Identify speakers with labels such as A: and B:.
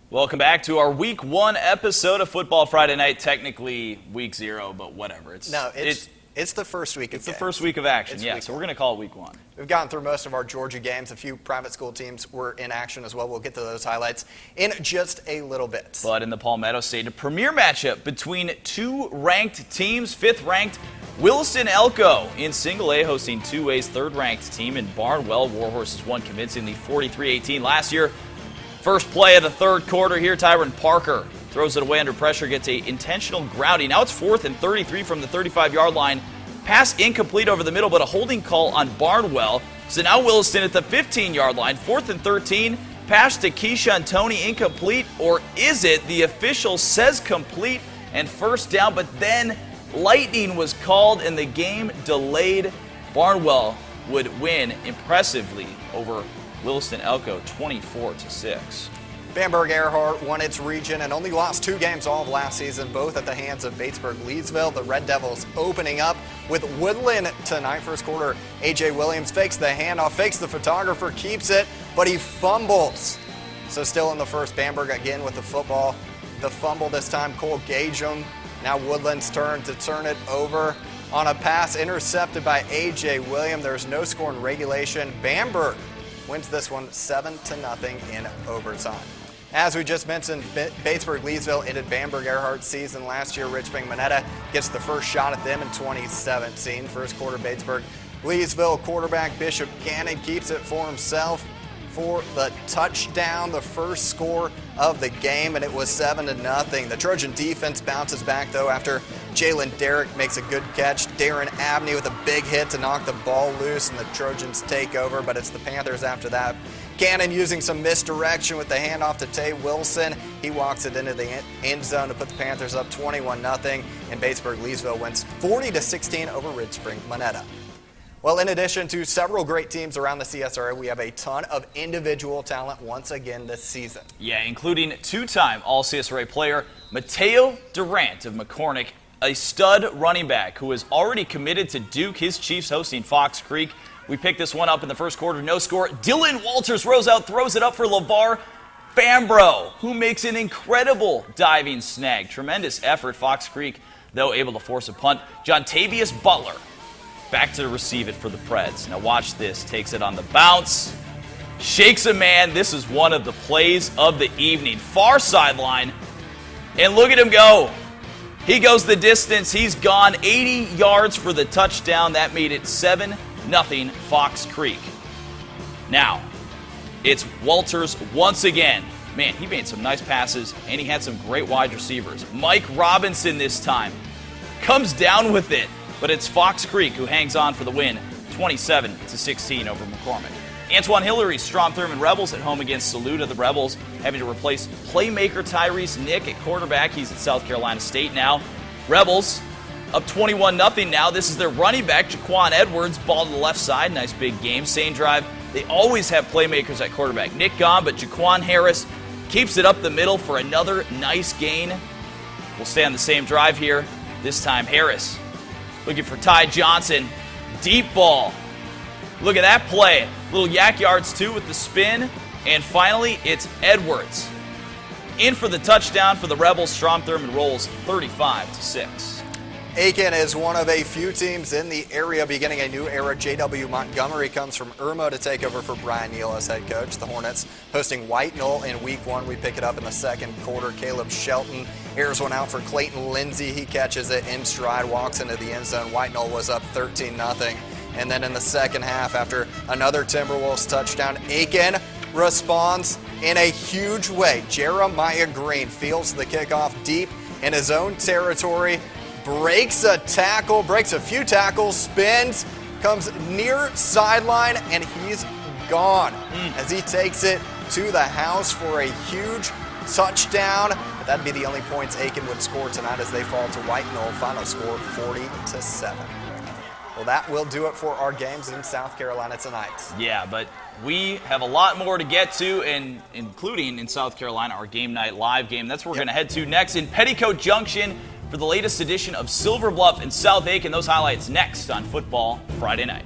A: Welcome back to our Week 1 episode of Football Friday Night. Technically Week 0, but whatever.
B: It's the first week of
A: It's the first week of action, yeah, so we're going to call it Week 1.
B: We've gotten through most of our Georgia games. A few private school teams were in action as well. We'll get to those highlights in just a little bit.
A: But in the Palmetto State, a premier matchup between two ranked teams, 5th-ranked Williston Elko in single A hosting 2A's 3rd-ranked team in Barnwell. Warhorses won convincingly 43-18 last year. First play of the third quarter here, Tyron Parker throws it away under pressure, gets a intentional grounding. Now it's 4th and 33 from the 35-yard line. Pass incomplete over the middle, but a holding call on Barnwell. So now Williston at the 15-yard line, 4th and 13. Pass to Keyshawn Toney, incomplete, or is it? The official says complete and first down, but then lightning was called and the game delayed. Barnwell would win impressively over Williston Elko 24-6.
B: Bamberg Earhart won its region and only lost 2 games all of last season, both at the hands of Batesburg Leesville. The Red Devils opening up with Woodland tonight. First quarter, A.J. Williams fakes the handoff, fakes the photographer, keeps it, but he fumbles. So still in the first, Bamberg again with the football. The fumble this time, Cole Gageham. Now Woodland's turn to turn it over on a pass intercepted by A.J. Williams. There's no score in regulation. Bamberg wins this one 7-0 in overtime. As we just mentioned, Batesburg Leesville ended Bamberg Earhart's season last year. Richmond Monetta gets the first shot at them in 2017. First quarter, Batesburg Leesville quarterback Bishop Cannon keeps it for himself for the touchdown, the first score of the game, and it was 7-0. The Trojan defense bounces back, though, after Jalen Derrick makes a good catch. Darren Abney with a big hit to knock the ball loose, and the Trojans take over, but it's the Panthers after that. Cannon using some misdirection with the handoff to Tay Wilson. He walks it into the end zone to put the Panthers up 21-0, and Batesburg Leesville wins 40-16 over Ridge Spring Monetta. Well, in addition to several great teams around the CSRA, we have a ton of individual talent once again this season.
A: Yeah, including 2-time All-CSRA player Mateo Durant of McCormick, a stud running back who is already committed to Duke. His Chiefs hosting Fox Creek. We picked this one up in the first quarter, no score. Dylan Walters rows out, throws it up for LeVar Fambro, who makes an incredible diving snag. Tremendous effort. Fox Creek, though, able to force a punt. Jontavius Butler back to receive it for the Preds. Now watch this. Takes it on the bounce. Shakes a man. This is one of the plays of the evening. Far sideline. And look at him go. He goes the distance. He's gone 80 yards for the touchdown. That made it 7-0 Fox Creek. Now, it's Walters once again. Man, he made some nice passes, and he had some great wide receivers. Mike Robinson this time comes down with it. But it's Fox Creek who hangs on for the win, 27-16 over McCormick. Antoine Hillary's Strom Thurmond Rebels at home against Saluda. The Rebels having to replace playmaker Tyrese Nick at quarterback. He's at South Carolina State now. Rebels up 21-0 now. This is their running back, Jaquan Edwards, ball to the left side. Nice big game. Same drive. They always have playmakers at quarterback. Nick gone, but Jaquan Harris keeps it up the middle for another nice gain. We'll stay on the same drive here. This time Harris looking for Ty Johnson. Deep ball. Look at that play. Little yak yards, too, with the spin. And finally, it's Edwards. In for the touchdown for the Rebels. Strom Thurmond rolls 35-6.
B: Aiken is one of a few teams in the area beginning a new era. J.W. Montgomery comes from Irmo to take over for Brian Neal as head coach. The Hornets hosting White Knoll in Week 1. We pick it up in the second quarter. Caleb Shelton airs one out for Clayton Lindsay. He catches it in stride, walks into the end zone. White Knoll was up 13-0. And then in the second half, after another Timberwolves touchdown, Aiken responds in a huge way. Jeremiah Green fields the kickoff deep in his own territory, breaks a tackle, breaks a few tackles, spins, comes near sideline, and he's gone as he takes it to the house for a huge touchdown. But that'd be the only points Aiken would score tonight as they fall to White Knoll. Final score 40-7. Well, that will do it for our games in South Carolina tonight.
A: Yeah, but we have a lot more to get to, and including in South Carolina, our game night live game. That's where we're going to head to next in Petticoat Junction for the latest edition of Silver Bluff and South Aiken. Those highlights next on Football Friday Night.